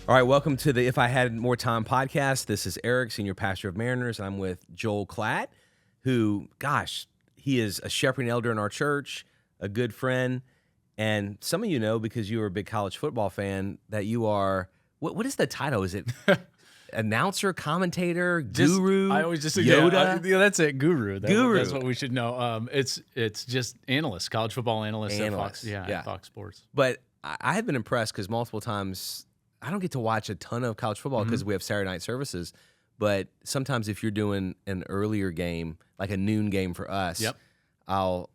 All right, welcome to the If I Had More Time podcast. This is Eric, Senior Pastor of Mariners. I'm with Joel Klatt, who, gosh, he is a shepherding elder in our church, a good friend. And some of you know, because you are a big college football fan, that you are, what is the title? Is it announcer, commentator, guru, I always just Yoda? Yeah, that's it, guru. Guru. That's what we should know. It's just analyst, college football analyst at Fox, at Fox Sports. But I have been impressed because multiple times I don't get to watch a ton of college football because we have Saturday night services. But sometimes if you're doing an earlier game, like a noon game for us, I'll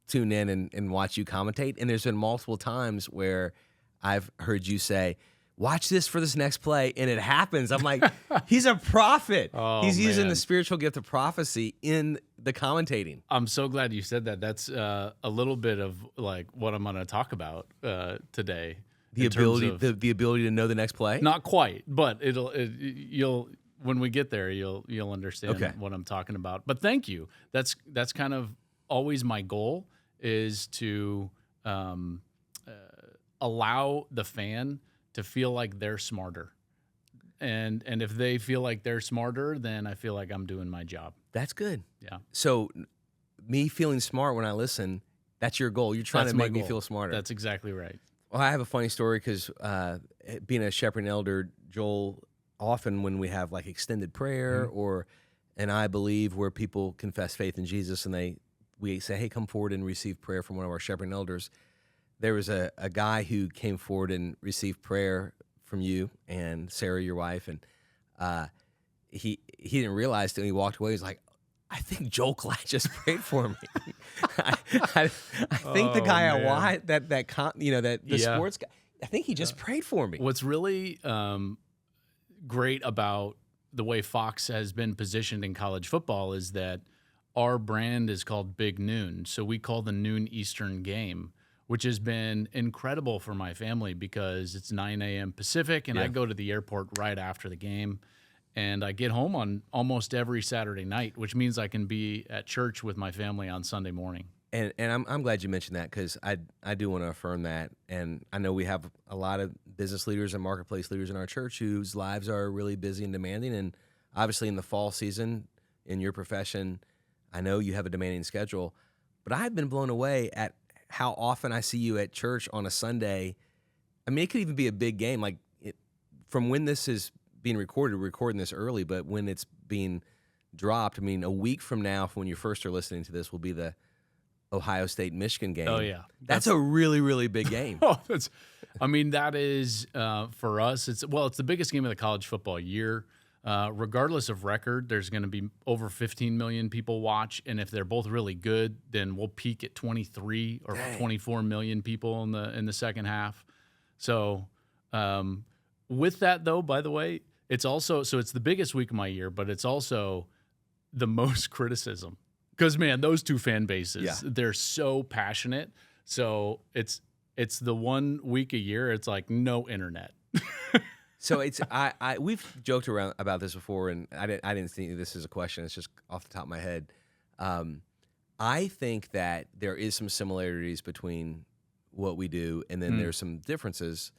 tune in and watch you commentate. And there's been multiple times where I've heard you say, watch this for this next play, and it happens. I'm like, he's a prophet. He's using the spiritual gift of prophecy in the commentating. I'm so glad you said that. That's a little bit of like what I'm going to talk about today. The ability to know the next play? Not quite, but you'll when we get there, you'll understand what I'm talking about. But thank you. That's kind of always my goal, is to allow the fan to feel like they're smarter. And if they feel like they're smarter, then I feel like I'm doing my job. That's good. Yeah. So me feeling smart when I listen, that's your goal. You're trying to make me feel smarter. That's exactly right. Well, I have a funny story because being a shepherding elder, Joel, often when we have like extended prayer and I believe where people confess faith in Jesus and we say, hey, come forward and receive prayer from one of our shepherding elders. There was a guy who came forward and received prayer from you and Sarah, your wife, and he didn't realize till he walked away. He's like, I think Joel Klatt just prayed for me. I think the guy I want the sports guy. I think he just prayed for me. What's really great about the way Fox has been positioned in college football is that our brand is called Big Noon. So we call the noon Eastern game, which has been incredible for my family because it's 9 a.m. Pacific, and I go to the airport right after the game. And I get home on almost every Saturday night, which means I can be at church with my family on Sunday morning. And I'm glad you mentioned that because I do want to affirm that. And I know we have a lot of business leaders and marketplace leaders in our church whose lives are really busy and demanding. And obviously in the fall season, in your profession, I know you have a demanding schedule. But I've been blown away at how often I see you at church on a Sunday. I mean, it could even be a big game. Like from when this is being recorded, we're recording this early, but when it's being dropped, I mean, a week from now, when you first are listening to this, will be the Ohio State-Michigan game. Oh, yeah. That's a really, really big game. That is, for us, it's the biggest game of the college football year. Regardless of record, there's going to be over 15 million people watch, and if they're both really good, then we'll peak at 23 or 24 million people in the second half. So with that, though, by the way, it's the biggest week of my year, but it's also the most criticism. Because, man, those two fan bases, they're so passionate. So it's the 1 week a year, it's like no internet. So it's we've joked around about this before, and I didn't think this is a question. It's just off the top of my head. I think that there is some similarities between what we do, and then there's some differences.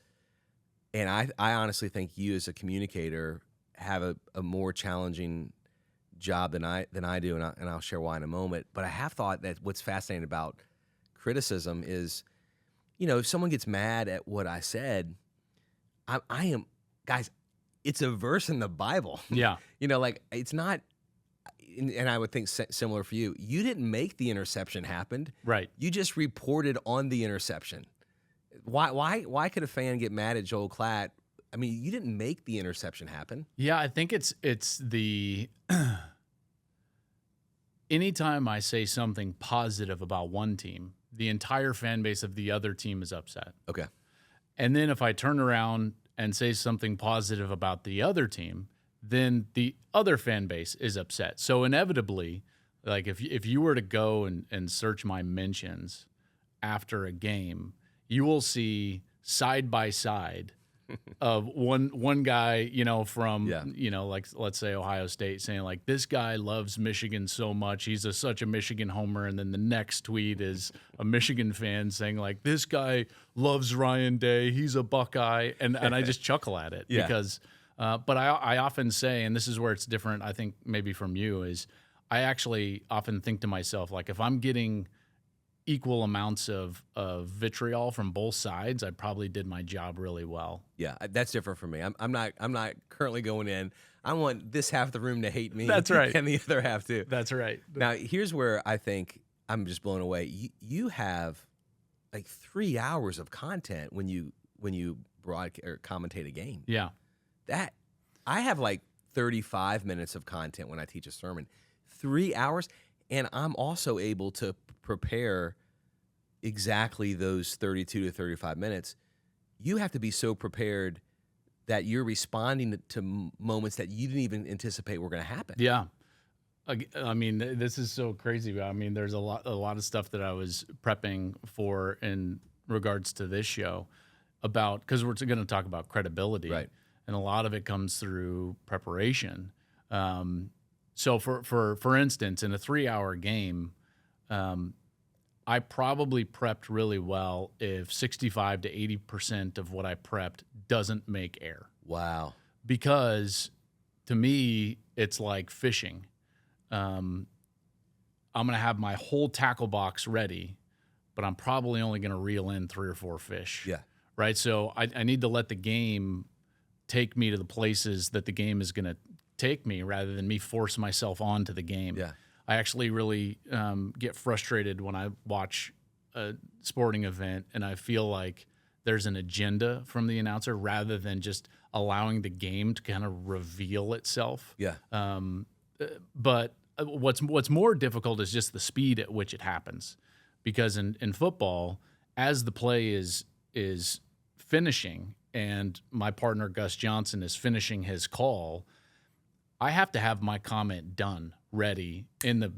And I honestly think you as a communicator have a more challenging job than I do, and I'll share why in a moment. But I have thought that what's fascinating about criticism is, if someone gets mad at what I said, I am, guys, it's a verse in the Bible. Yeah. Like it's not, and I would think similar for you. You didn't make the interception happen. Right. You just reported on the interception. Why could a fan get mad at Joel Klatt? I mean, you didn't make the interception happen. Yeah, I think it's the anytime I say something positive about one team, the entire fan base of the other team is upset. Okay. And then if I turn around and say something positive about the other team, then the other fan base is upset. So inevitably, like if you were to go and search my mentions after a game, you will see side by side of one guy, from, Yeah. like, let's say Ohio State, saying like, this guy loves Michigan so much, he's such a Michigan homer. And then the next tweet is a Michigan fan saying like, this guy loves Ryan Day, he's a Buckeye. And I just chuckle at it Yeah. because, but I often say, and this is where it's different, I think maybe from you, is I actually often think to myself, like, if I'm getting equal amounts of vitriol from both sides, I probably did my job really well. Yeah, that's different for me. I'm not currently going in. I want this half of the room to hate me. That's right. And the other half too. That's right. Now, here's where I think I'm just blown away. You have like 3 hours of content when you or commentate a game. Yeah. That I have like 35 minutes of content when I teach a sermon. 3 hours, and I'm also able to prepare exactly those 32 to 35 minutes. You have to be so prepared that you're responding to moments that you didn't even anticipate were going to happen. Yeah. I mean, this is so crazy. I mean, there's a lot of stuff that I was prepping for in regards to this show about, because we're going to talk about credibility. Right. And a lot of it comes through preparation. So for instance, in a 3-hour game, I probably prepped really well if 65 to 80% of what I prepped doesn't make air. Wow. Because to me, it's like fishing. I'm going to have my whole tackle box ready, but I'm probably only going to reel in 3 or 4 fish. Yeah. Right. So I need to let the game take me to the places that the game is going to take me rather than me force myself onto the game. Yeah. I actually really get frustrated when I watch a sporting event and I feel like there's an agenda from the announcer rather than just allowing the game to kind of reveal itself. Yeah. But what's more difficult is just the speed at which it happens, because in football, as the play is finishing and my partner Gus Johnson is finishing his call, I have to have my comment done, ready in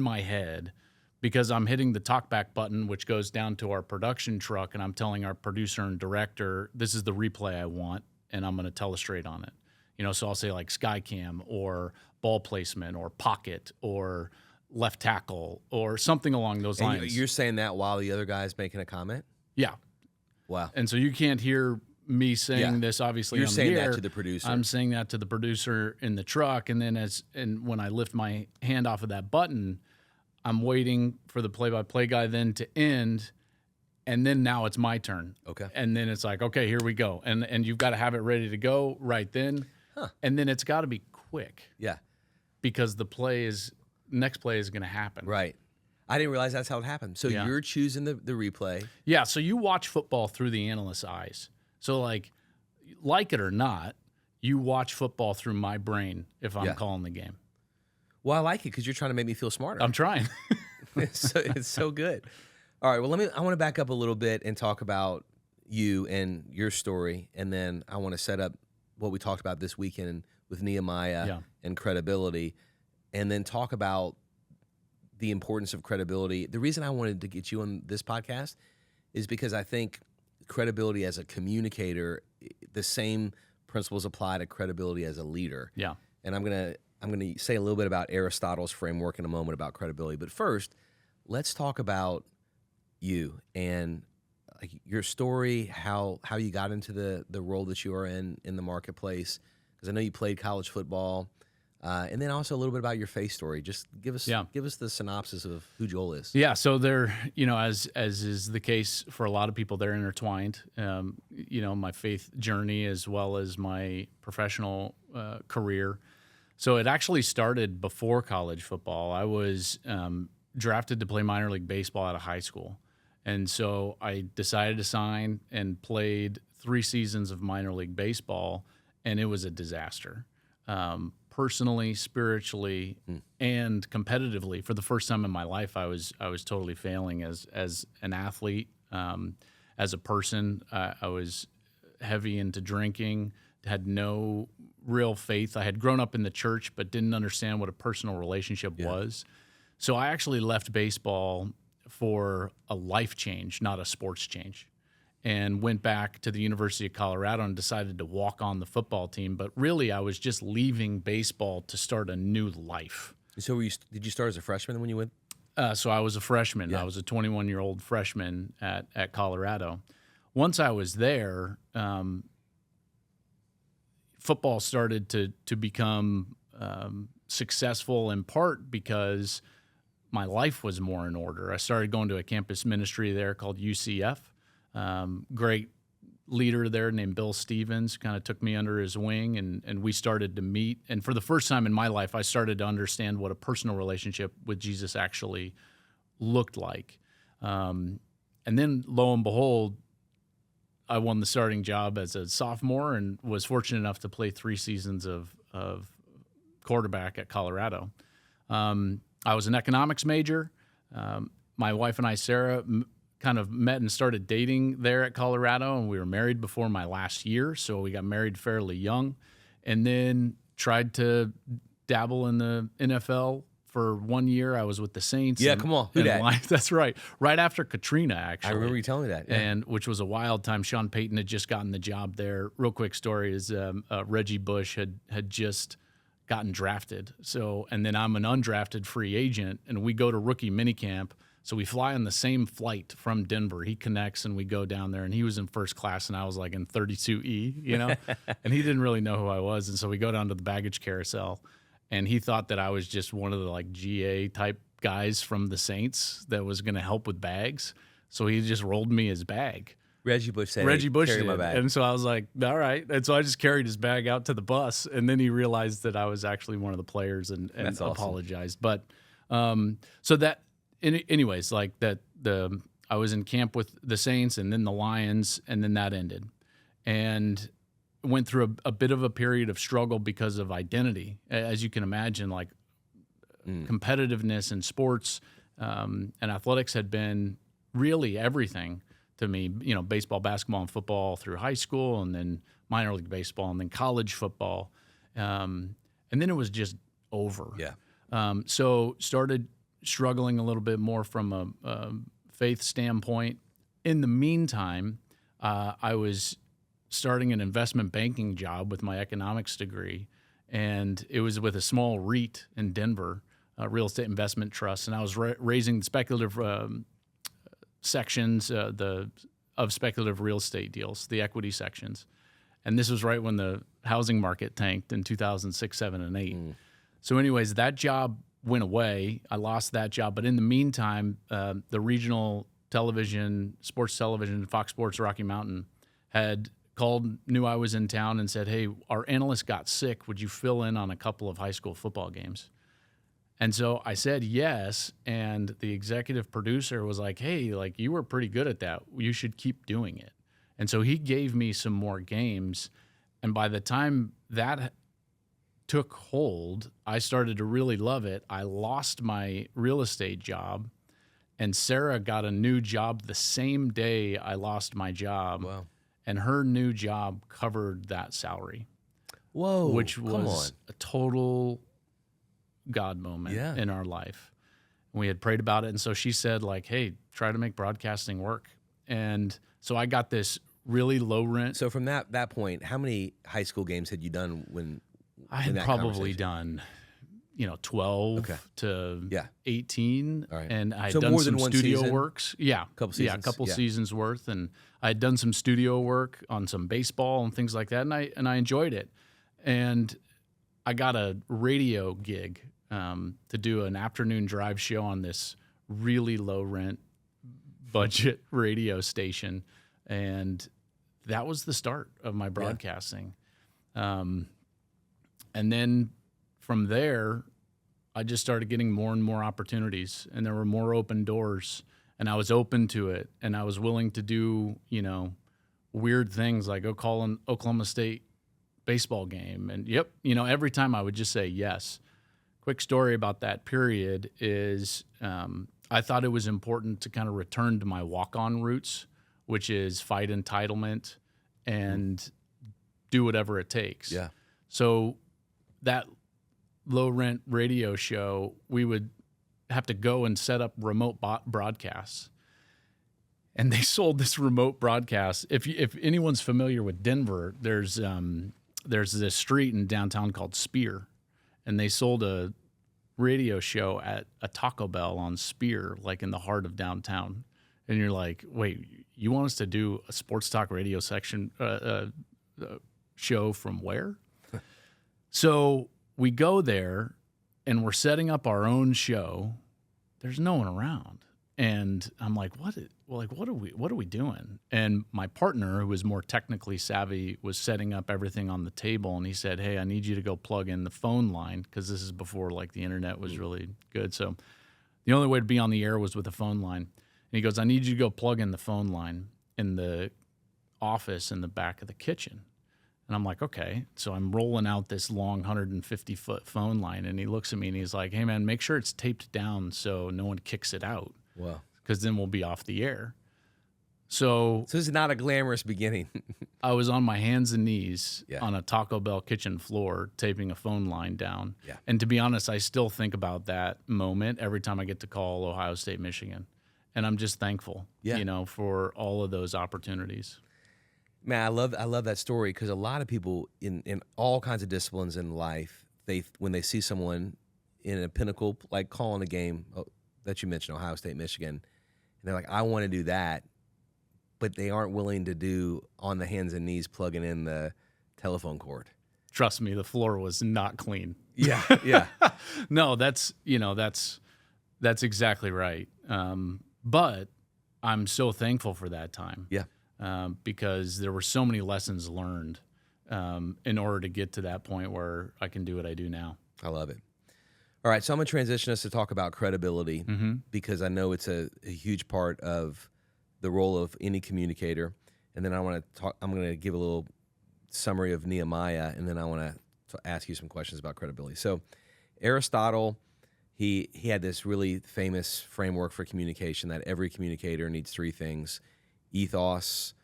my head, because I'm hitting the talkback button, which goes down to our production truck, and I'm telling our producer and director, this is the replay I want, and I'm going to telestrate on it. So I'll say like Skycam or ball placement or pocket or left tackle or something along those lines. And you're saying that while the other guy's making a comment? Yeah. Wow. And so you can't hear me saying this, obviously. You're saying that to the producer. I'm saying that to the producer in the truck, and then when I lift my hand off of that button, I'm waiting for the play-by-play guy then to end, and then now it's my turn. Okay. And then it's like, okay, here we go, and you've got to have it ready to go right then, and then it's got to be quick. Yeah. Because next play is going to happen. Right. I didn't realize that's how it happened. So you're choosing the replay. Yeah. So you watch football through the analyst's eyes. So like it or not, you watch football through my brain if I'm calling the game. Well, I like it because you're trying to make me feel smarter. I'm trying. It's so good. All right. Well, I want to back up a little bit and talk about you and your story, and then I want to set up what we talked about this weekend with Nehemiah and credibility, and then talk about the importance of credibility. The reason I wanted to get you on this podcast is because I think credibility as a communicator, the same principles apply to credibility as a leader. Yeah. And I'm gonna say a little bit about Aristotle's framework in a moment about credibility. But first, let's talk about you and like your story, how you got into the role that you are in the marketplace. Because I know you played college football. And then also a little bit about your faith story. Just give us the synopsis of who Joel is. Yeah, so they're, as is the case for a lot of people, they're intertwined. My faith journey as well as my professional career. So it actually started before college football. I was drafted to play minor league baseball out of high school. And so I decided to sign and played 3 seasons of minor league baseball, and it was a disaster. Personally, spiritually, and competitively. For the first time in my life, I was totally failing as an athlete. As a person, I was heavy into drinking, had no real faith. I had grown up in the church, but didn't understand what a personal relationship was. So I actually left baseball for a life change, not a sports change. and went back to the University of Colorado and decided to walk on the football team. But really, I was just leaving baseball to start a new life. So did you start as a freshman when you went? So I was a freshman. Yeah. I was a 21-year-old freshman at Colorado. Once I was there, football started to become successful in part because my life was more in order. I started going to a campus ministry there called UCF. Great leader there named Bill Stevens kind of took me under his wing, and we started to meet. And for the first time in my life, I started to understand what a personal relationship with Jesus actually looked like. And then, lo and behold, I won the starting job as a sophomore and was fortunate enough to play 3 seasons of quarterback at Colorado. I was an economics major. My wife and I, Sarah, kind of met and started dating there at Colorado, and we were married before my last year, so we got married fairly young, and then tried to dabble in the NFL for 1 year. I was with the Saints. Yeah, come on. Who dat? That's right. Right after Katrina, actually. I remember you telling me that. Yeah. And which was a wild time. Sean Payton had just gotten the job there. Real quick story is Reggie Bush had just gotten drafted. So, and then I'm an undrafted free agent, and we go to rookie minicamp. So we fly on the same flight from Denver. He connects, and we go down there, and he was in first class, and I was like in 32E, you know, and he didn't really know who I was. And so we go down to the baggage carousel, and he thought that I was just one of the like GA type guys from the Saints that was going to help with bags. So he just rolled me his bag. Reggie Bush said, Reggie Bush carry did. my bag. And so I was like, all right. And so I just carried his bag out to the bus, and then he realized that I was actually one of the players and That's awesome. apologized. But so that, anyways, like that, I was in camp with the Saints and then the Lions, and then that ended. And went through a bit of a period of struggle because of identity. As you can imagine, like competitiveness in sports and athletics had been really everything to me, you know, baseball, basketball, and football through high school, and then minor league baseball, and then college football. And then it was just over. Yeah. So started struggling a little bit more from a faith standpoint. In the meantime, I was starting an investment banking job with my economics degree, and it was with a small REIT in Denver, real estate investment trust, and I was raising speculative sections of speculative real estate deals, the equity sections. And this was right when the housing market tanked in 2006, 7, and 8. So anyways, that job went away. I lost that job. But in the meantime, the regional television, sports television, Fox Sports Rocky Mountain, had called, knew I was in town, and said, hey, our analyst got sick. Would you fill in on a couple of high school football games? And so I said yes, and the executive producer was like, hey, like, you were pretty good at that. You should keep doing it. And so he gave me some more games, and by the time that took hold, I started to really love it. I lost my real estate job, and Sarah got a new job the same day I lost my job. Wow. And her new job covered that salary. Whoa. Which was a total God moment in our life. And we had prayed about it. And so she said, like, hey, try to make broadcasting work. And so I got this really low rent. So from that point, how many high school games had you done when I had probably done, 12 to 18. All right. And I had So done more than some one studio season? works. Yeah. Couple seasons. Yeah, a couple seasons worth. And I had done some studio work on some baseball and things like that. And I enjoyed it. And I got a radio gig to do an afternoon drive show on this really low rent budget radio station. And that was the start of my broadcasting. And then from there, I just started getting more and more opportunities, and there were more open doors, and I was open to it, and I was willing to do, weird things like go call an Oklahoma State baseball game. And every time I would just say yes. Quick story about that period is I thought it was important to kind of return to my walk-on roots, which is fight entitlement and do whatever it takes. Yeah. So that low-rent radio show, we would have to go and set up remote broadcasts. and they sold this remote broadcast. If anyone's familiar with Denver, there's this street in downtown called Spear, and they sold a radio show at a Taco Bell on Spear, like in the heart of downtown. And you're like, wait, you want us to do a sports talk radio section show from where? So we go there, and we're setting up our own show. There's no one around. And I'm like, what are we doing? And my partner, who was more technically savvy, was setting up everything on the table. And he said, hey, I need you to go plug in the phone line, because this is before like the internet was really good. So the only way to be on the air was with a phone line. And he goes, I need you to go plug in the phone line in the office in the back of the kitchen. And I'm like, okay. So I'm rolling out this long 150-foot phone line. And he looks at me and he's like, hey, man, make sure it's taped down so no one kicks it out. Wow. Because then we'll be off the air. So this is not a glamorous beginning. I was on my hands and knees Yeah. on a Taco Bell kitchen floor taping a phone line down. Yeah. And to be honest, I still think about that moment every time I get to call Ohio State, Michigan. And I'm just thankful, for all of those opportunities. Man, I love that story, because a lot of people in all kinds of disciplines in life, when they see someone in a pinnacle, like calling a game that you mentioned, Ohio State, Michigan, and they're like, I want to do that, but they aren't willing to do on the hands and knees plugging in the telephone cord. Trust me, the floor was not clean. Yeah, yeah. No, that's exactly right. But I'm so thankful for that time. Yeah. Because there were so many lessons learned in order to get to that point where I can do what I do now. I love it. All right, so I'm going to transition us to talk about credibility, because I know it's a huge part of the role of any communicator. And then I'm going to give a little summary of Nehemiah, and then I want to ask you some questions about credibility. So Aristotle, he had this really famous framework for communication that every communicator needs three things: ethos,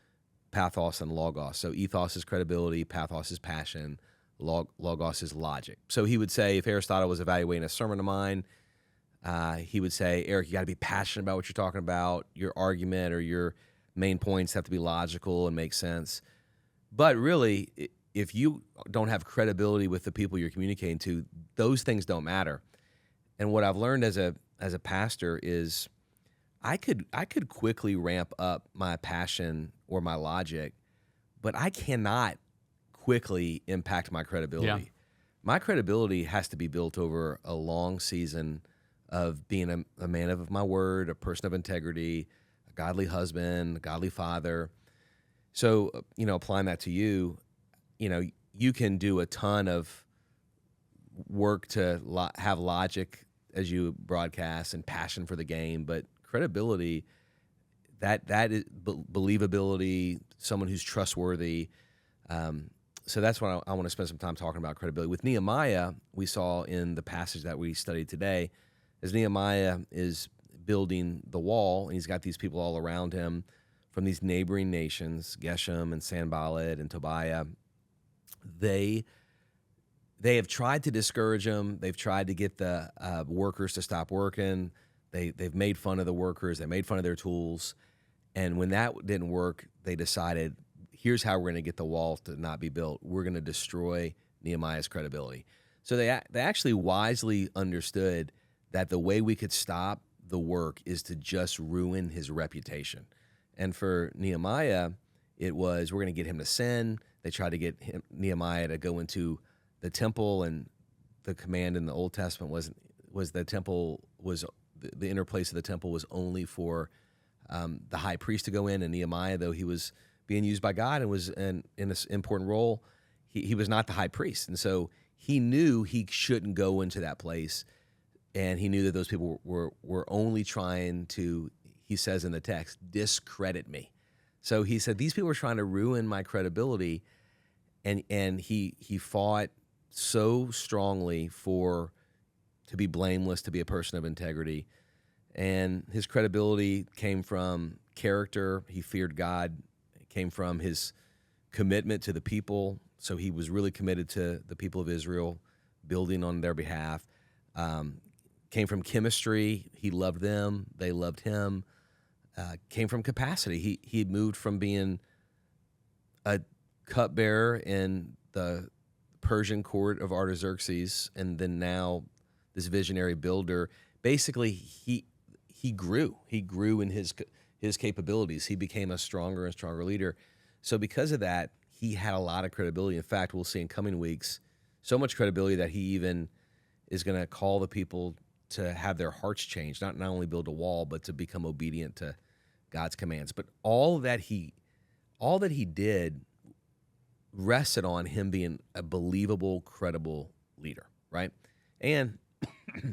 pathos, and logos. So ethos is credibility, pathos is passion, logos is logic. So he would say, if Aristotle was evaluating a sermon of mine, he would say, Eric, you got to be passionate about what you're talking about. Your argument or your main points have to be logical and make sense. But really, if you don't have credibility with the people you're communicating to, those things don't matter. And what I've learned as a pastor is I could quickly ramp up my passion or my logic, but I cannot quickly impact my credibility. Yeah. My credibility has to be built over a long season of being a man of my word, a person of integrity, a godly husband, a godly father. So, applying that to you, you can do a ton of work to have logic as you broadcast and passion for the game, but credibility, that is believability, someone who's trustworthy. So that's what I want to spend some time talking about credibility. With Nehemiah, we saw in the passage that we studied today, as Nehemiah is building the wall, and he's got these people all around him from these neighboring nations, Geshem and Sanballat and Tobiah. They have tried to discourage him. They've tried to get the workers to stop working. They've made fun of the workers. They made fun of their tools. And when that didn't work, they decided, here's how we're going to get the wall to not be built. We're going to destroy Nehemiah's credibility. So they actually wisely understood that the way we could stop the work is to just ruin his reputation. And for Nehemiah, it was, we're going to get him to sin. They tried to get Nehemiah to go into the temple, and the command in the Old Testament was the temple was the inner place of the temple was only for the high priest to go in. And Nehemiah, though he was being used by God and was in this important role, he was not the high priest. And so he knew he shouldn't go into that place. And he knew that those people were only trying to, he says in the text, discredit me. So he said, these people are trying to ruin my credibility. And he fought so strongly to be blameless, to be a person of integrity. And his credibility came from character. He feared God. It came from his commitment to the people. So he was really committed to the people of Israel, building on their behalf. Came from chemistry. He loved them. They loved him. came from capacity. He moved from being a cupbearer in the Persian court of Artaxerxes, and then now this visionary builder. Basically, he grew. He grew in his capabilities. He became a stronger and stronger leader. So because of that, he had a lot of credibility. In fact, we'll see in coming weeks so much credibility that he even is going to call the people to have their hearts changed, not only build a wall, but to become obedient to God's commands. But all that he did rested on him being a believable, credible leader, right? And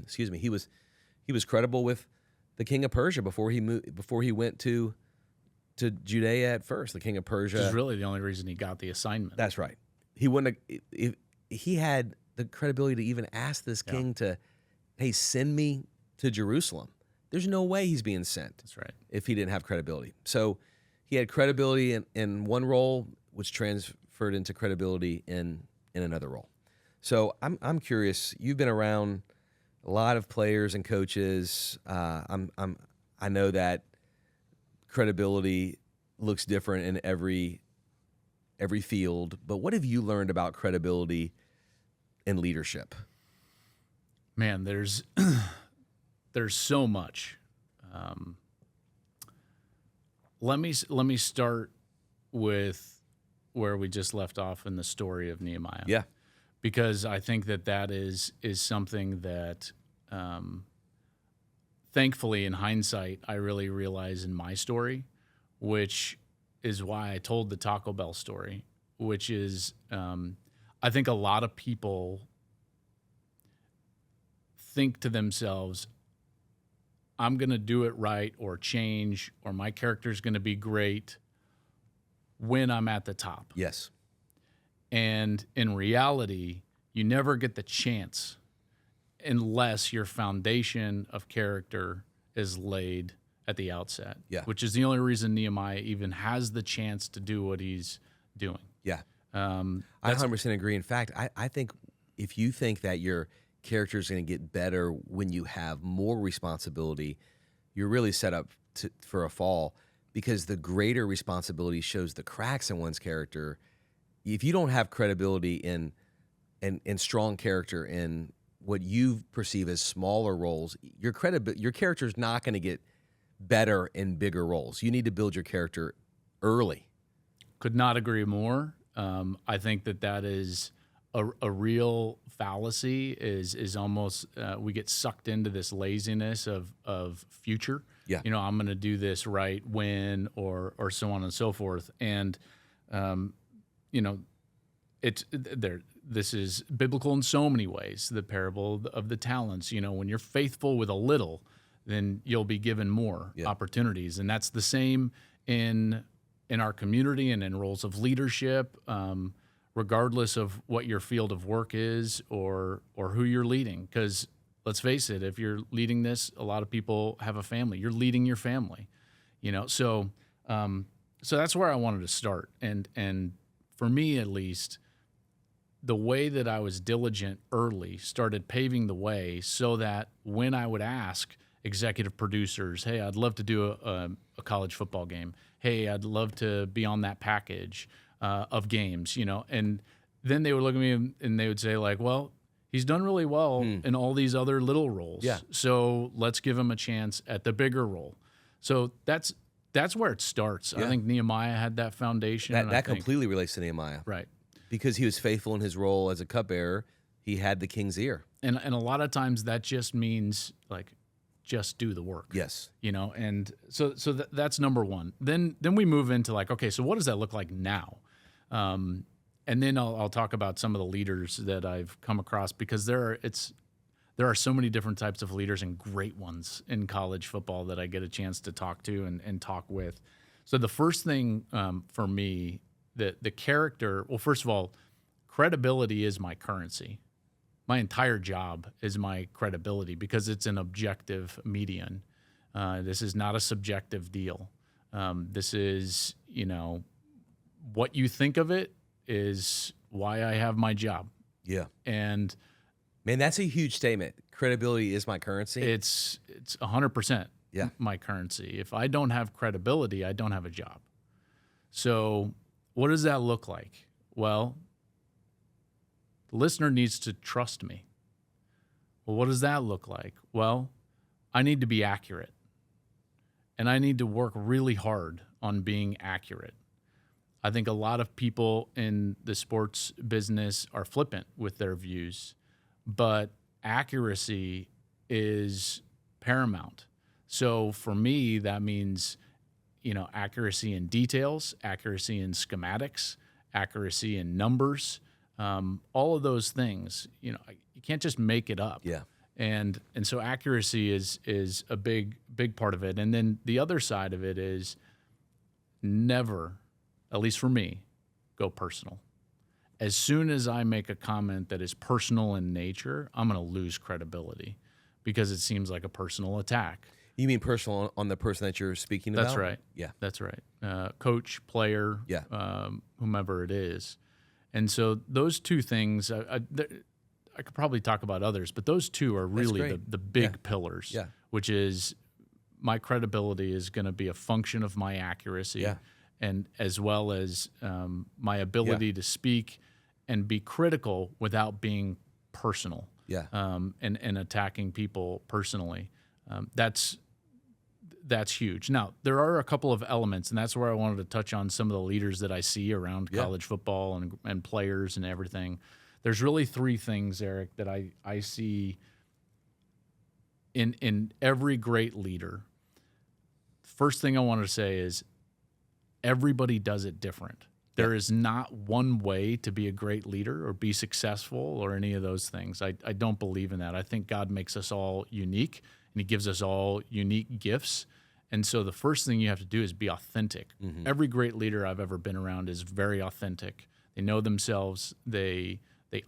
excuse me, he was credible with the king of Persia before he went to Judea at first. The king of Persia, Which is really the only reason he got the assignment. That's right. He wouldn't have, if he had the credibility to even ask this king to, hey, send me to Jerusalem. There's no way he's being sent. That's right. If he didn't have credibility. So he had credibility in one role, which transferred into credibility in another role. So I'm curious. You've been around a lot of players and coaches. I know that credibility looks different in every field, but what have you learned about credibility in leadership? Man, there's so much. Let me start with where we just left off in the story of Nehemiah. Yeah, because I think that is something that, thankfully, in hindsight, I really realize in my story, which is why I told the Taco Bell story, which is I think a lot of people think to themselves, I'm going to do it right or change, or my character's going to be great when I'm at the top. yes. And in reality, you never get the chance unless your foundation of character is laid at the outset. Yeah. Which is the only reason Nehemiah even has the chance to do what he's doing. Yeah. I 100% agree. In fact, I think if you think that your character is going to get better when you have more responsibility, you're really set up for a fall, because the greater responsibility shows the cracks in one's character. If you don't have credibility in strong character in what you perceive as smaller roles, your character is not going to get better in bigger roles. You need to build your character early. Could not agree more. I think that is a real fallacy. Is almost we get sucked into this laziness of future. Yeah. I'm going to do this right when, or so on and so forth. And this is biblical in so many ways. The parable of the talents. When you're faithful with a little, then you'll be given more opportunities. And that's the same in our community and in roles of leadership, regardless of what your field of work is or who you're leading. Because let's face it, if you're leading this, a lot of people have a family. You're leading your family, So that's where I wanted to start. And for me, at least, the way that I was diligent early started paving the way so that when I would ask executive producers, hey, I'd love to do a college football game. Hey, I'd love to be on that package of games, and then they would look at me and they would say, like, well, he's done really well in all these other little roles. Yeah. So let's give him a chance at the bigger role. So that's where it starts. Yeah. I think Nehemiah had that foundation. That completely relates to Nehemiah. Right. Because he was faithful in his role as a cupbearer, he had the king's ear. And a lot of times that just means, like, just do the work. Yes. And so that's number one. Then we move into, like, okay, so what does that look like now? And then I'll talk about some of the leaders that I've come across, because there are so many different types of leaders and great ones in college football that I get a chance to talk to and talk with. So the first thing for me, the character, well, first of all, credibility is my currency. My entire job is my credibility, because it's an objective median. This is not a subjective deal. This is, what you think of it is why I have my job. Yeah. And man, that's a huge statement. Credibility is my currency. It's 100%. Yeah. my currency. If I don't have credibility, I don't have a job. So what does that look like? Well, the listener needs to trust me. Well, what does that look like? Well, I need to be accurate. And I need to work really hard on being accurate. I think a lot of people in the sports business are flippant with their views, but accuracy is paramount. So for me, that means, accuracy in details, accuracy in schematics, accuracy in numbers, all of those things. You can't just make it up. Yeah. And so accuracy is a big part of it. And then the other side of it is never, at least for me, go personal. As soon as I make a comment that is personal in nature, I'm going to lose credibility because it seems like a personal attack. You mean personal on the person that you're speaking about? That's right. Yeah. That's right. Coach, player, Yeah. Whomever it is. And so those two things, I could probably talk about others, but those two are really the big pillars, which is my credibility is going to be a function of my accuracy and as well as my ability to speak and be critical without being personal and attacking people personally. That's huge. Now, there are a couple of elements, and that's where I wanted to touch on some of the leaders that I see around college football and players and everything. There's really three things, Eric, that I see in every great leader. First thing I wanted to say is everybody does it different. There is not one way to be a great leader or be successful or any of those things. I don't believe in that. I think God makes us all unique, and He gives us all unique gifts. And so the first thing you have to do is be authentic. Mm-hmm. Every great leader I've ever been around is very authentic. They know themselves. They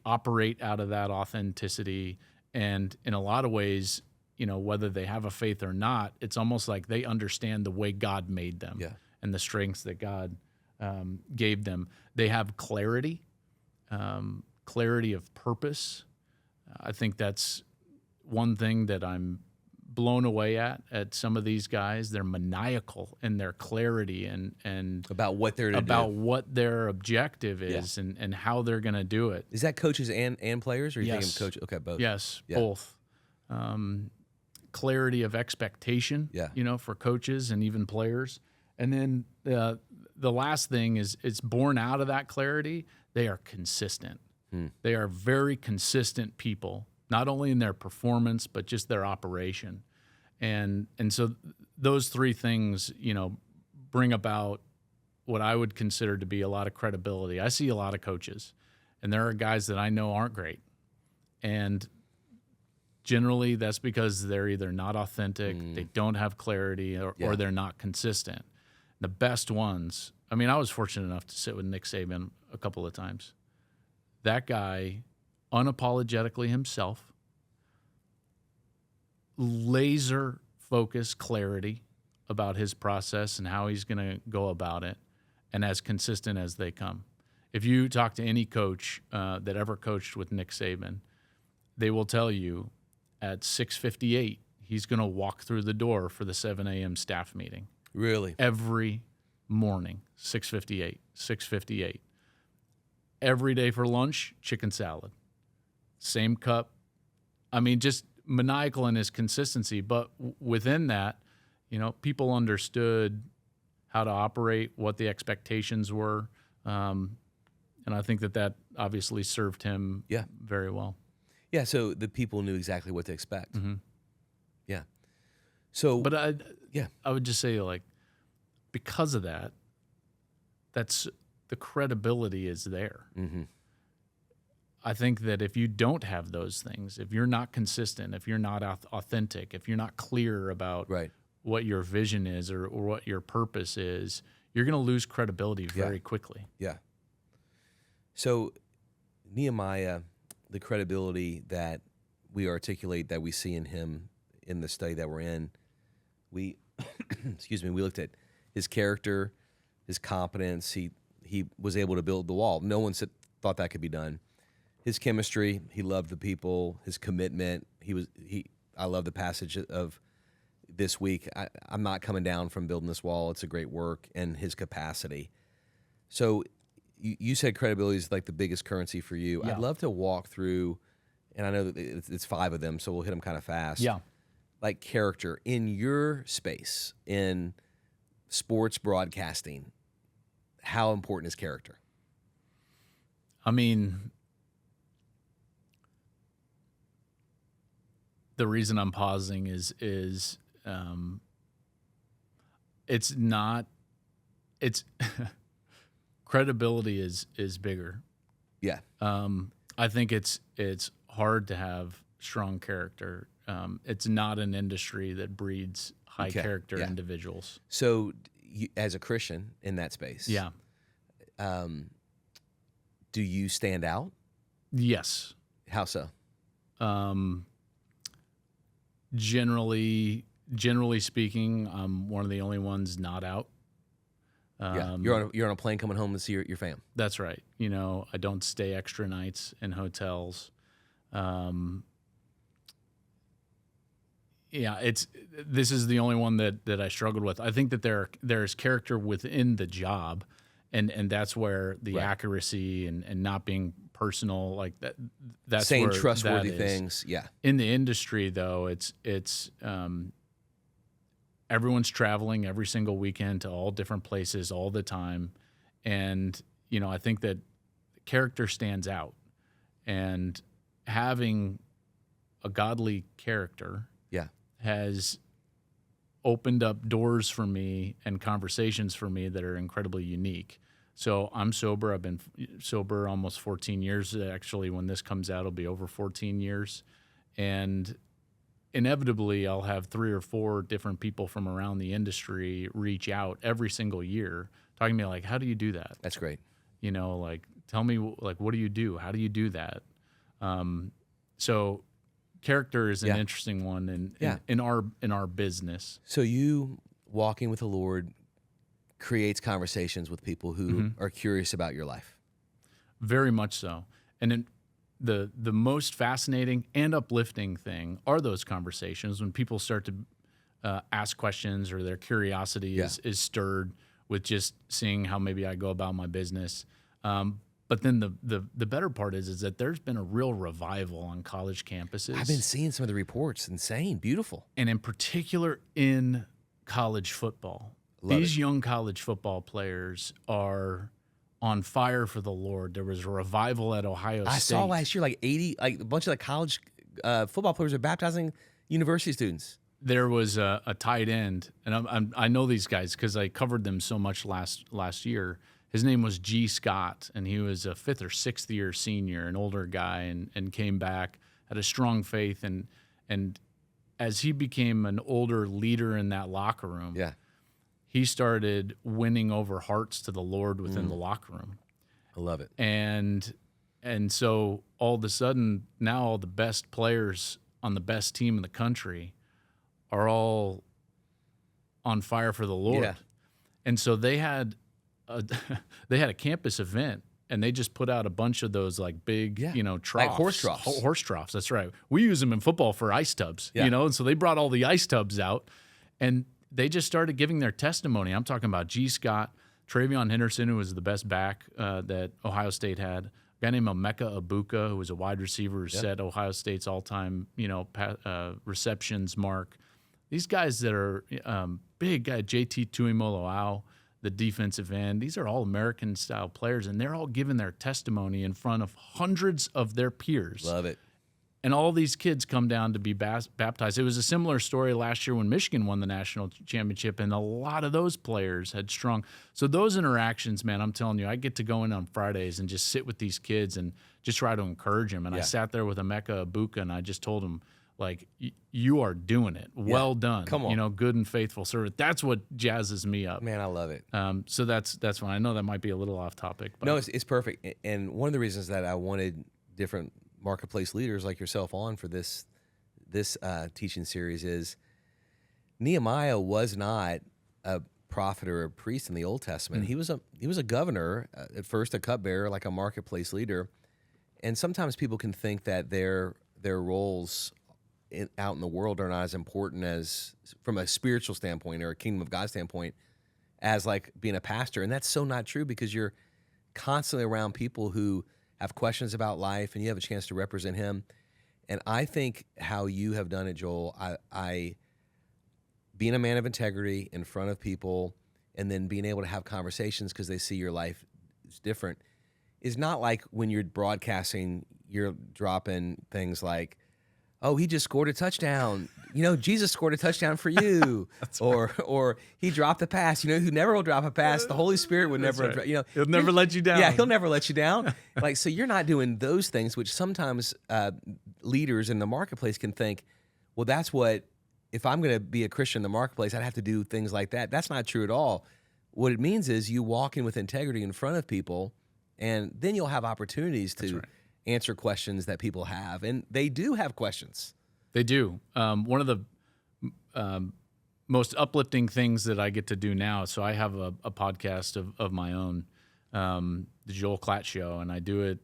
operate out of that authenticity. And in a lot of ways, whether they have a faith or not, it's almost like they understand the way God made them and the strengths that God gave them. They have clarity, clarity of purpose. I think that's one thing that I'm blown away at some of these guys. They're maniacal in their clarity and about what they're what their objective is and how they're going to do it. Is that coaches and players, or are you thinking coaches? Okay, both. Yes, both. Clarity of expectation, for coaches and even players. And then the last thing is it's born out of that clarity. They are consistent. They are very consistent people, not only in their performance, but just their operation. And so those three things, bring about what I would consider to be a lot of credibility. I see a lot of coaches, and there are guys that I know aren't great. And generally that's because they're either not authentic, they don't have clarity, or they're not consistent. The best ones, I was fortunate enough to sit with Nick Saban a couple of times. That guy, unapologetically himself, laser focus clarity about his process and how he's going to go about it, and as consistent as they come. If you talk to any coach that ever coached with Nick Saban, they will tell you at 6:58 he's going to walk through the door for the 7 a.m. staff meeting. Really? Every morning, 6:58. Every day for lunch, chicken salad. Same cup. Just maniacal in his consistency. But within that, people understood how to operate, what the expectations were. And I think that obviously served him very well. Yeah, so the people knew exactly what to expect. Mm-hmm. Yeah. So, but I would just say, because of that, that's the credibility is there. Mm-hmm. I think that if you don't have those things, if you're not consistent, if you're not authentic, if you're not clear about what your vision is or what your purpose is, you're going to lose credibility very quickly. Yeah. So Nehemiah, the credibility that we articulate, that we see in him in the study that we're in, we we looked at his character, his competence. He was able to build the wall. No one thought that could be done. His chemistry, he loved the people. His commitment, I love the passage of this week, I'm not coming down from building this wall. It's a great work and his capacity. So you said credibility is like the biggest currency for you. Yeah. I'd love to walk through, and I know that it's 5 of them, so we'll hit them kind of fast. Yeah. Like character in your space, in sports broadcasting, how important is character? I mean, the reason I'm pausing is it's credibility is bigger. Yeah. I think it's hard to have strong character. It's not an industry that breeds high character individuals. So as a Christian in that space, Yeah. Do you stand out? Yes. How so? Generally speaking, I'm one of the only ones not out. Yeah, you're on a plane coming home to see your fam. That's right. You know, I don't stay extra nights in hotels. Yeah, this is the only one that I struggled with. I think that there's character within the job, and that's where the accuracy and not being personal like that. That's saying where trustworthy that is. things. Yeah. In the industry, though, it's everyone's traveling every single weekend to all different places all the time, and you know, I think that character stands out, and having a godly character has opened up doors for me and conversations for me that are incredibly unique. So I'm sober. I've been sober almost 14 years. Actually, when this comes out, it'll be over 14 years. And inevitably, I'll have 3 or 4 different people from around the industry reach out every single year talking to me like, how do you do that? That's great. You know, like, tell me, like, what do you do? How do you do that? So character is an interesting one in our business. So you walking with the Lord creates conversations with people who are curious about your life. Very much so. And then the most fascinating and uplifting thing are those conversations when people start to ask questions or their curiosity is stirred with just seeing how maybe I go about my business. But then the better part is that there's been a real revival on college campuses. I've been seeing some of the reports. Insane. Beautiful. And in particular in college football. These young college football players are on fire for the Lord. There was a revival at Ohio State. I saw last year like a bunch of the college football players are baptizing university students. There was a tight end, and I know these guys because I covered them so much last year. His name was G. Scott, and he was a 5th or 6th year senior, an older guy, and came back, had a strong faith, and as he became an older leader in that locker room, he started winning over hearts to the Lord within the locker room. I love it. And so all of a sudden, now all the best players on the best team in the country are all on fire for the Lord. Yeah. And so they had a campus event, and they just put out a bunch of those like big, troughs. Like horse troughs. Horse troughs, that's right. We use them in football for ice tubs, and so they brought all the ice tubs out, and they just started giving their testimony. I'm talking about G. Scott, Travion Henderson, who was the best back that Ohio State had, a guy named Emeka Ibuka, who was a wide receiver who set Ohio State's all-time, receptions mark. These guys that are big guy, JT Tuimoloau, the defensive end, these are all American-style players, and they're all giving their testimony in front of hundreds of their peers. Love it. And all these kids come down to be baptized. It was a similar story last year when Michigan won the national championship, and a lot of those players had strong. So those interactions, man, I'm telling you, I get to go in on Fridays and just sit with these kids and just try to encourage them. And I sat there with Emeka Ibuka, and I just told him, like, you are doing it. Well done. Come on. Good and faithful servant. That's what jazzes me up. Man, I love it. So that's fine. I know that might be a little off topic. But. No, it's perfect. And one of the reasons that I wanted different marketplace leaders like yourself on for this teaching series is Nehemiah was not a prophet or a priest in the Old Testament. He was a governor, at first a cupbearer, like a marketplace leader. And sometimes people can think that their roles out in the world are not as important as, from a spiritual standpoint or a kingdom of God standpoint, as like being a pastor. And that's so not true, because you're constantly around people who have questions about life, and you have a chance to represent him. And I think how you have done it, Joel, I being a man of integrity in front of people, and then being able to have conversations because they see your life is different, is not like when you're broadcasting, you're dropping things like, oh, he just scored a touchdown. Jesus scored a touchdown for you. Or he dropped a pass. Who never will drop a pass? The Holy Spirit would never, right. He'll never let you down. Yeah, he'll never let you down. So you're not doing those things, which sometimes leaders in the marketplace can think, well, that's what, if I'm going to be a Christian in the marketplace, I'd have to do things like that. That's not true at all. What it means is you walk in with integrity in front of people, and then you'll have opportunities to answer questions that people have. And they do have questions. They do. One of the most uplifting things that I get to do now, so I have a podcast of my own, the Joel Klatt Show, and I do it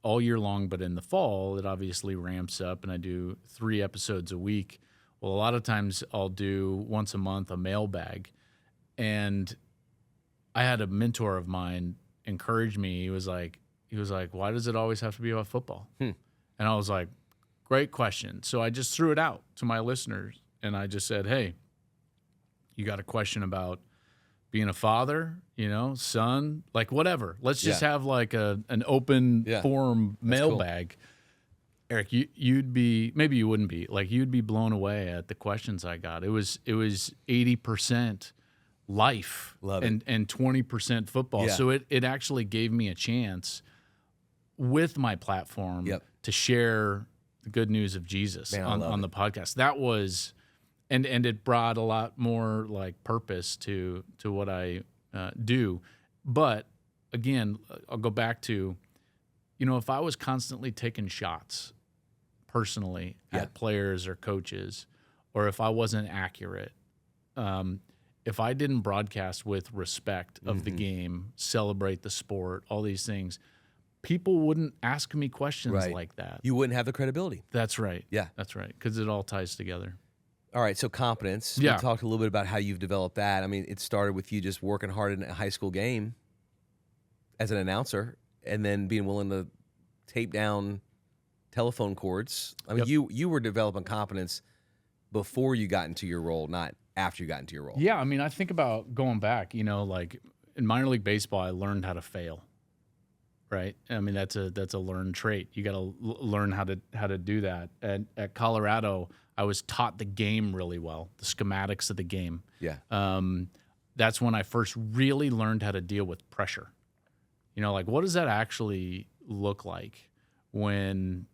all year long, but in the fall, it obviously ramps up, and I do 3 episodes a week. Well, a lot of times I'll do once a month a mailbag. And I had a mentor of mine encourage me. He was like, why does it always have to be about football? And I was like, great question. So I just threw it out to my listeners, and I just said, hey, you got a question about being a father, son, like whatever. Let's just have like an open forum mailbag. Cool. Eric, you'd be, maybe you wouldn't be, like you'd be blown away at the questions I got. It was 80% life and 20% football. Yeah. So it actually gave me a chance with my platform to share the good news of Jesus on the podcast. That was, and it brought a lot more like purpose to what I do. But again, I'll go back to, if I was constantly taking shots personally at players or coaches, or if I wasn't accurate, if I didn't broadcast with respect of the game, celebrate the sport, all these things, people wouldn't ask me questions like that. You wouldn't have the credibility. That's right. Yeah. That's right, because it all ties together. All right, so competence. Yeah. We talked a little bit about how you've developed that. I mean, it started with you just working hard in a high school game as an announcer, and then being willing to tape down telephone cords. I mean, you were developing competence before you got into your role, not after you got into your role. Yeah, I mean, I think about going back, like in minor league baseball, I learned how to fail. Right? I mean, that's a learned trait. You got to learn how to do that. And at Colorado, I was taught the game really well, the schematics of the game. Yeah. That's when I first really learned how to deal with pressure. Like what does that actually look like when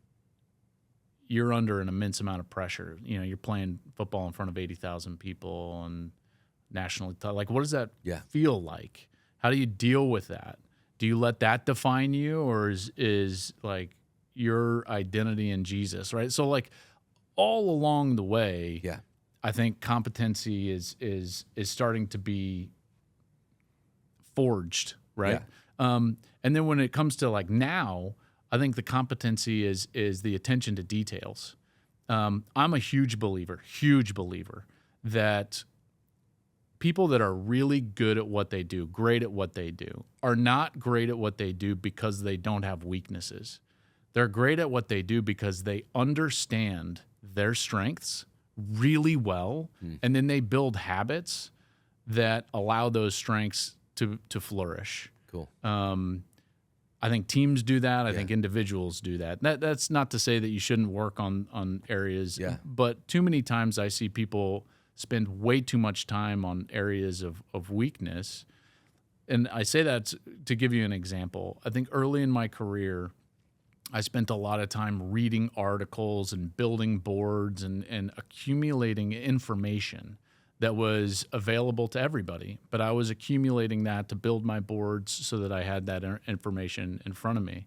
you're under an immense amount of pressure? You're playing football in front of 80,000 people and nationally. Like, what does that feel like? How do you deal with that? Do you let that define you, or is like your identity in Jesus, right? So like all along the way, I think competency is starting to be forged, right? And then when it comes to like now, I think the competency is the attention to details. I'm a huge believer that people that are really good at what they do, great at what they do, are not great at what they do because they don't have weaknesses. They're great at what they do because they understand their strengths really well, and then they build habits that allow those strengths to flourish. Cool. I think teams do that. I think individuals do that. That's not to say that you shouldn't work on areas, but too many times I see people spend way too much time on areas of weakness. And I say that to give you an example. I think early in my career, I spent a lot of time reading articles and building boards and accumulating information that was available to everybody. But I was accumulating that to build my boards so that I had that information in front of me.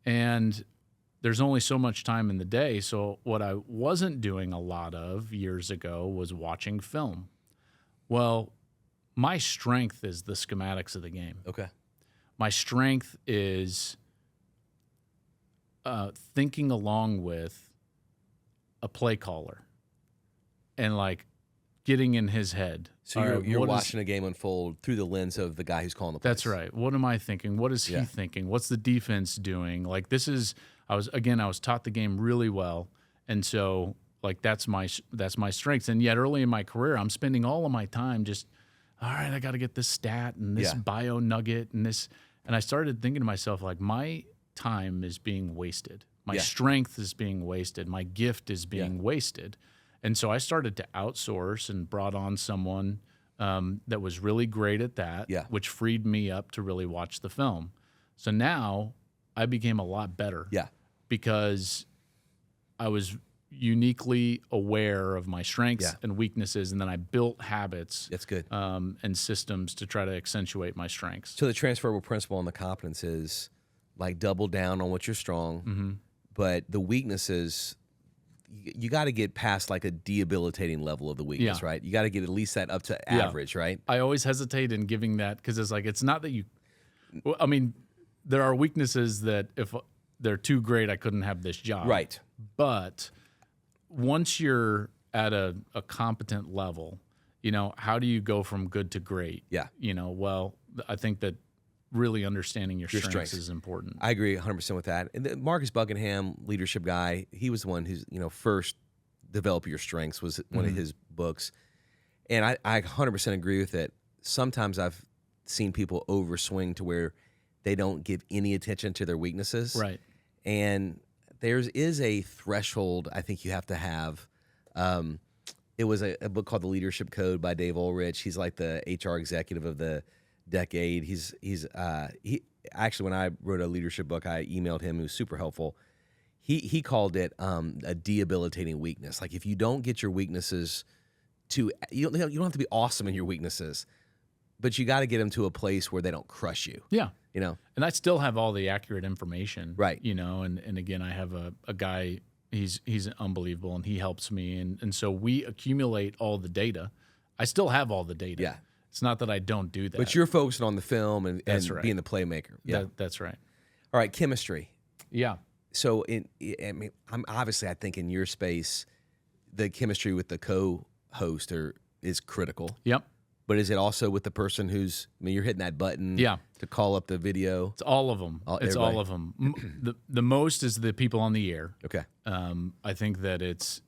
And there's only so much time in the day. So what I wasn't doing a lot of years ago was watching film. Well, my strength is the schematics of the game. Okay. My strength is thinking along with a play caller and like getting in his head. So you're watching a game unfold through the lens of the guy who's calling the plays. That's right. What am I thinking? What is he thinking? What's the defense doing? Like I was taught the game really well, and so like that's my strength. And yet early in my career, I'm spending all of my time just, all right, I got to get this stat and this bio nugget and this, and I started thinking to myself like my time is being wasted. My strength is being wasted. My gift is being wasted. And so I started to outsource and brought on someone that was really great at that, which freed me up to really watch the film. So now I became a lot better because I was uniquely aware of my strengths and weaknesses, and then I built habits That's good. And systems to try to accentuate my strengths. So the transferable principle on the competence is like double down on what you're strong, but the weaknesses, you got to get past like a debilitating level of the weakness, right? You got to get at least that up to average, right? I always hesitate in giving that because it's like, it's not that you, well, I mean, there are weaknesses that if they're too great, I couldn't have this job. Right. But once you're at a competent level, you know, how do you go from good to great? Yeah. You know, well, I think that really understanding your strengths is important. I agree 100% with that. And Marcus Buckingham, leadership guy, he was the one who's, first Develop Your Strengths was one of his books. And I 100% agree with it. Sometimes I've seen people overswing to where they don't give any attention to their weaknesses. Right. And there is a threshold I think you have to have. It was a book called The Leadership Code by Dave Ulrich. He's like the HR executive of the decade. He actually, when I wrote a leadership book, I emailed him. It was super helpful. He called it a debilitating weakness. Like if you don't get your weaknesses to, you don't have to be awesome in your weaknesses, but you got to get them to a place where they don't crush you. Yeah. And I still have all the accurate information. Right. And again, I have a guy, he's unbelievable and he helps me. And so we accumulate all the data. I still have all the data. Yeah. It's not that I don't do that. But you're focusing on the film and right. being the playmaker. Yeah. That's right. All right. Chemistry. Yeah. So I think in your space, the chemistry with the co-host is critical. Yep. But is it also with the person who's, you're hitting that button to call up the video? It's all of them. It's all of them. The most is the people on the air. Okay. I think that it's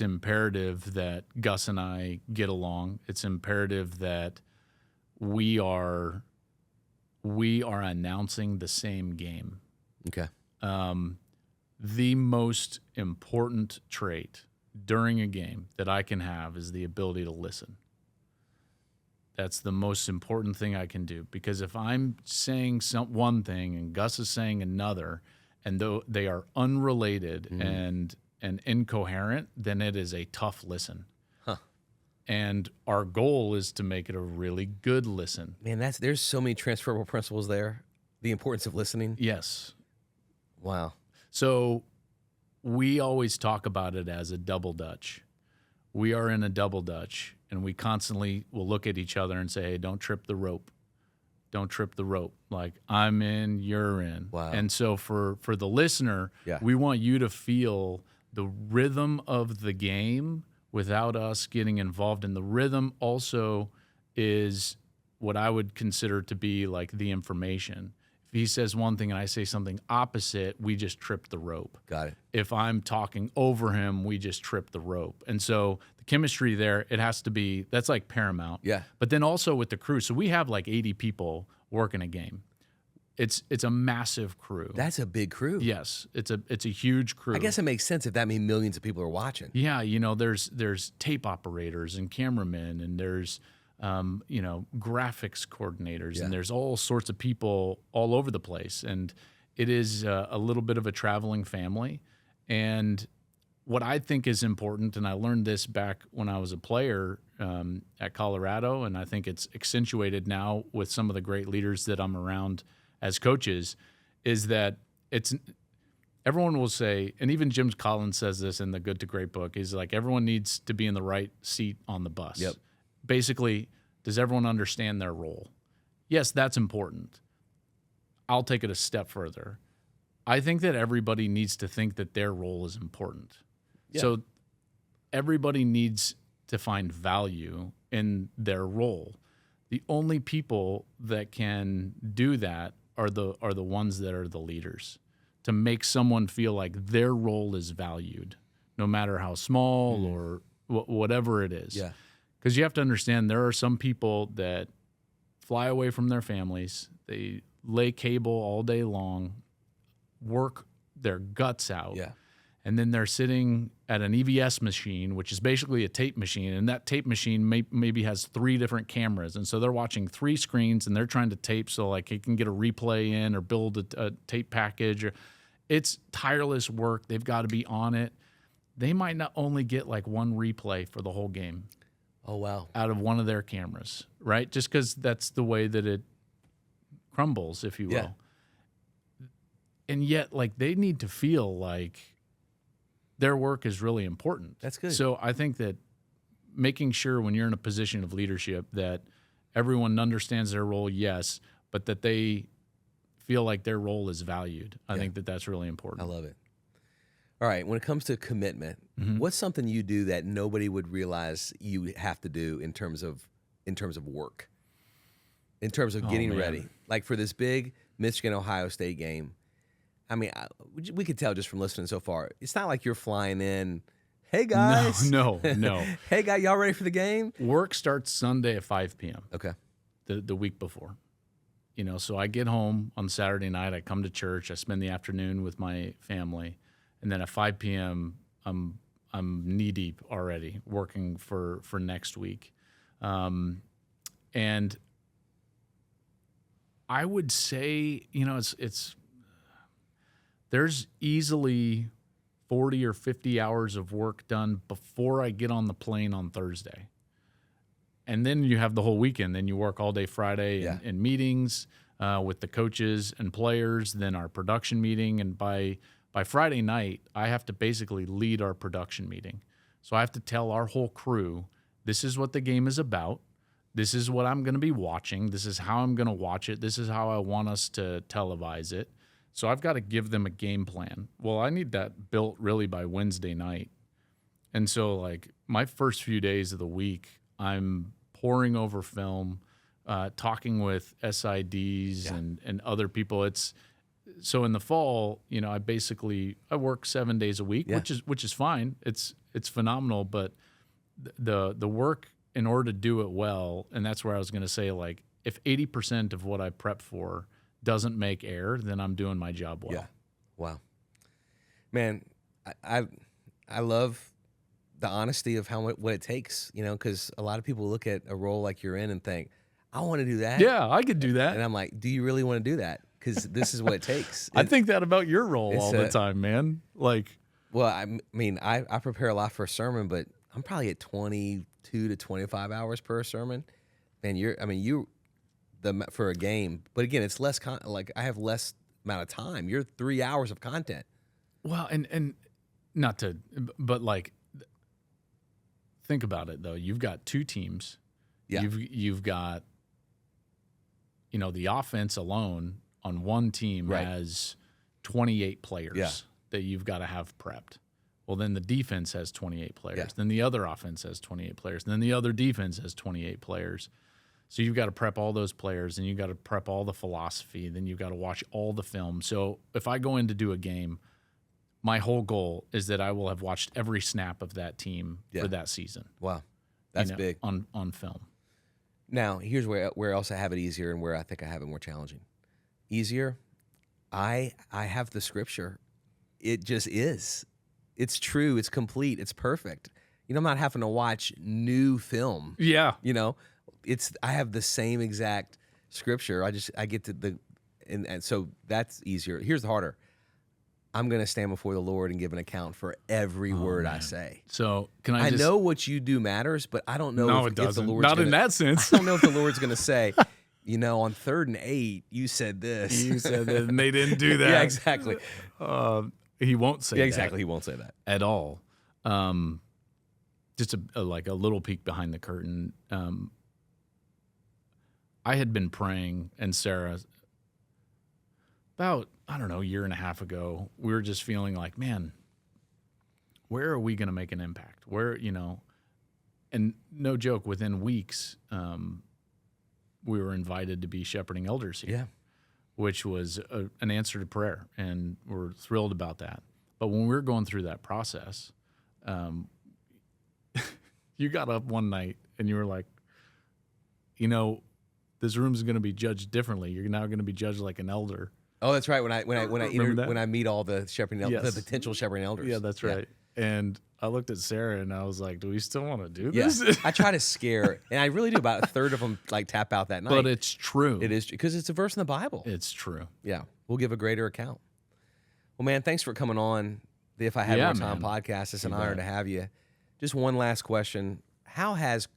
imperative that Gus and I get along. It's imperative that we are announcing the same game. Okay. The most important trait during a game that I can have is the ability to listen. That's the most important thing I can do, because if I'm saying one thing and Gus is saying another, and though they are unrelated and incoherent, then it is a tough listen. Huh. And our goal is to make it a really good listen. Man, there's so many transferable principles there. The importance of listening. Yes. Wow. So we always talk about it as a double dutch. We are in a double dutch, and we constantly will look at each other and say, hey, don't trip the rope. Don't trip the rope. Like, I'm in, you're in. Wow. And so for the listener, we want you to feel the rhythm of the game without us getting involved. And the rhythm also is what I would consider to be like the information. If he says one thing and I say something opposite, we just trip the rope. Got it. If I'm talking over him, we just trip the rope. And so the chemistry there, it has to be, that's like paramount. Yeah. But then also with the crew. So we have like 80 people working a game. It's a massive crew. That's a big crew. Yes. It's a huge crew. I guess it makes sense if that means millions of people are watching. Yeah, there's tape operators and cameramen, and there's graphics coordinators, and there's all sorts of people all over the place. And it is a little bit of a traveling family. And what I think is important, and I learned this back when I was a player at Colorado, and I think it's accentuated now with some of the great leaders that I'm around as coaches, is that everyone will say, and even Jim Collins says this in the Good to Great book, he's like, everyone needs to be in the right seat on the bus. Yep. Basically, does everyone understand their role? Yes, that's important. I'll take it a step further. I think that everybody needs to think that their role is important. Yeah. So everybody needs to find value in their role. The only people that can do that are the ones that are the leaders, to make someone feel like their role is valued, no matter how small or whatever it is. Yeah. Because you have to understand, there are some people that fly away from their families. They lay cable all day long, work their guts out. Yeah. And then they're sitting at an EVS machine, which is basically a tape machine. And that tape machine maybe has 3 different cameras. And so they're watching 3 screens, and they're trying to tape so like it can get a replay in or build a tape package. It's tireless work. They've got to be on it. They might not only get like 1 replay for the whole game. Oh, wow. Out of one of their cameras, right? Just because that's the way that it crumbles, if you will. Yeah. And yet, like, they need to feel like their work is really important. That's good. So I think that making sure when you're in a position of leadership that everyone understands their role, yes, but that they feel like their role is valued. I think that that's really important. I love it. All right, when it comes to commitment, what's something you do that nobody would realize you have to do in terms of work, in terms of getting ready? Like for this big Michigan-Ohio State game, I mean, we could tell just from listening so far, it's not like you're flying in, hey, guys. No. Hey, guys, y'all ready for the game? Work starts Sunday at 5 p.m. Okay. The week before. So I get home on Saturday night, I come to church, I spend the afternoon with my family, and then at 5 p.m., I'm knee deep already working for next week. And I would say, it's there's easily 40 or 50 hours of work done before I get on the plane on Thursday. And then you have the whole weekend. Then you work all day Friday in meetings with the coaches and players, then our production meeting. And by Friday night, I have to basically lead our production meeting. So I have to tell our whole crew, this is what the game is about. This is what I'm going to be watching. This is how I'm going to watch it. This is how I want us to televise it. So I've got to give them a game plan. Well, I need that built really by Wednesday night. And so like my first few days of the week, I'm poring over film, talking with SIDs and other people. So in the fall, I work 7 days a week, which is fine. It's phenomenal, but the work in order to do it well, and that's where I was going to say, like, if 80% of what I prep for doesn't make air, then I'm doing my job well. Yeah. Wow. Man, I love the honesty of what it takes, because a lot of people look at a role like you're in and think, I want to do that. Yeah, I could do that. And I'm like, do you really want to do that? Because this is what it takes. I think that about your role all the time, man. Like, well, I mean, I prepare a lot for a sermon, but I'm probably at 22 to 25 hours per sermon. Man, for a game, but again, it's less like I have less amount of time. You're 3 hours of content. Well, and not to, but like, think about it though. You've got 2 teams. Yeah. You've got, the offense alone on one team has 28 players that you've got to have prepped. Well, then the defense has 28 players. Yeah. Then the other offense has 28 players. And then the other defense has 28 players. So you've got to prep all those players, and you've got to prep all the philosophy. Then you've got to watch all the film. So if I go in to do a game, my whole goal is that I will have watched every snap of that team for that season. Wow, that's big on film. Now, here's where else I have it easier and where I think I have it more challenging. Easier, I have the scripture. It just is. It's true. It's complete. It's perfect. I'm not having to watch new film. Yeah. I have the same exact scripture. I get to and so that's easier. Here's the harder. I'm going to stand before the Lord and give an account for every word I say. So can I just... know what you do matters, but I don't know if the Lord's not in that sense. I don't know if the Lord's going to say, on 3rd and 8, you said this. You said that, and they didn't do that. Yeah, exactly. He won't say that. Exactly. He won't say that. At all. Just a little peek behind the curtain. I had been praying, and Sarah, about, a year and a half ago, we were just feeling like, man, where are we going to make an impact? Where, and no joke, within weeks, we were invited to be shepherding elders here, Yeah. which was an answer to prayer, and we're thrilled about that. But when we were going through that process, you got up one night and you were like, this room is going to be judged differently. You're now going to be judged like an elder. Oh, that's right. When I meet all the shepherding elders, Yes. the potential shepherding elders. Yeah, that's right. And I looked at Sarah and I was like, do we still want to do Yeah. this? I try to scare, and I really do. About a third of them tap out that night. But it's true. It is, because it's a verse in the Bible. It's true. Yeah, we'll give a greater account. Well, man, thanks for coming on the If I Had More Time man. podcast. It's an You honor bet. to have you. Just one last question. How has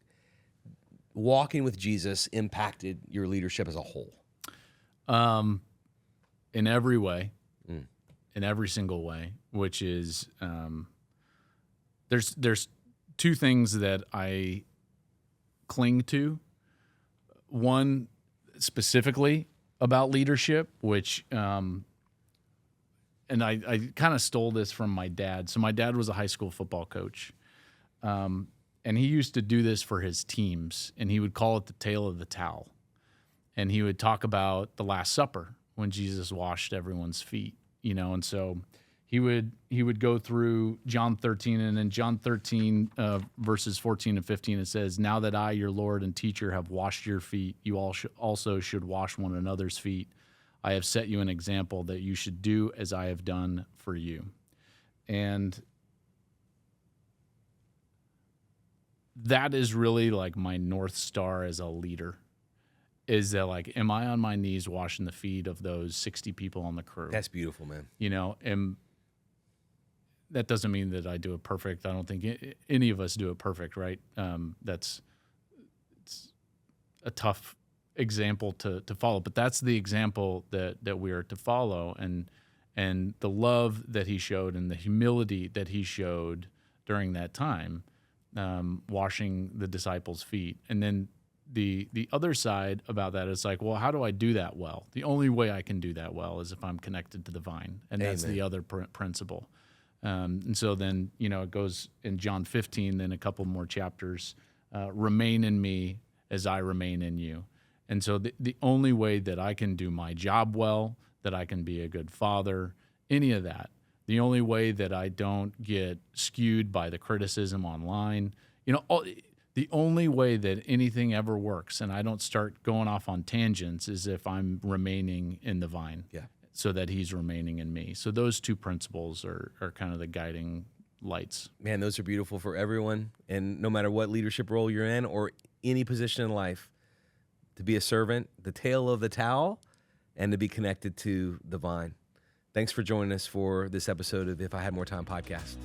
walking with Jesus impacted your leadership as a whole? In every way, in every single way, which is there's two things that I cling to. One specifically about leadership, which and I kind of stole this from my dad. So my dad was a high school football coach, and he used to do this for his teams, and he would call it the tale of the towel, and he would talk about the Last Supper when Jesus washed everyone's feet, and so he would go through John 13, and in John 13 verses 14 and 15 it says, "Now that I, your Lord and teacher, have washed your feet, you all also should wash one another's feet. I have set you an example that you should do as I have done for you." And that is really like my North Star as a leader, is that like, am I on my knees washing the feet of those 60 people on the crew? That's beautiful, man. And that doesn't mean that I do it perfect. I don't think any of us do it perfect, right? It's a tough example to follow, but that's the example that we are to follow, and the love that he showed and the humility that he showed during that time, washing the disciples' feet. And then the other side about that is like, well, how do I do that well? The only way I can do that well is if I'm connected to the vine, and that's Amen. the other principle. And so then, it goes in John 15, then a couple more chapters, remain in me as I remain in you. And so the only way that I can do my job well, that I can be a good father, any of that, the only way that I don't get skewed by the criticism online, the only way that anything ever works and I don't start going off on tangents is if I'm remaining in the vine, so that he's remaining in me. So those two principles are kind of the guiding lights. Man, those are beautiful for everyone. And no matter what leadership role you're in or any position in life, to be a servant, the tale of the towel, and to be connected to the vine. Thanks for joining us for this episode of the If I Had More Time podcast.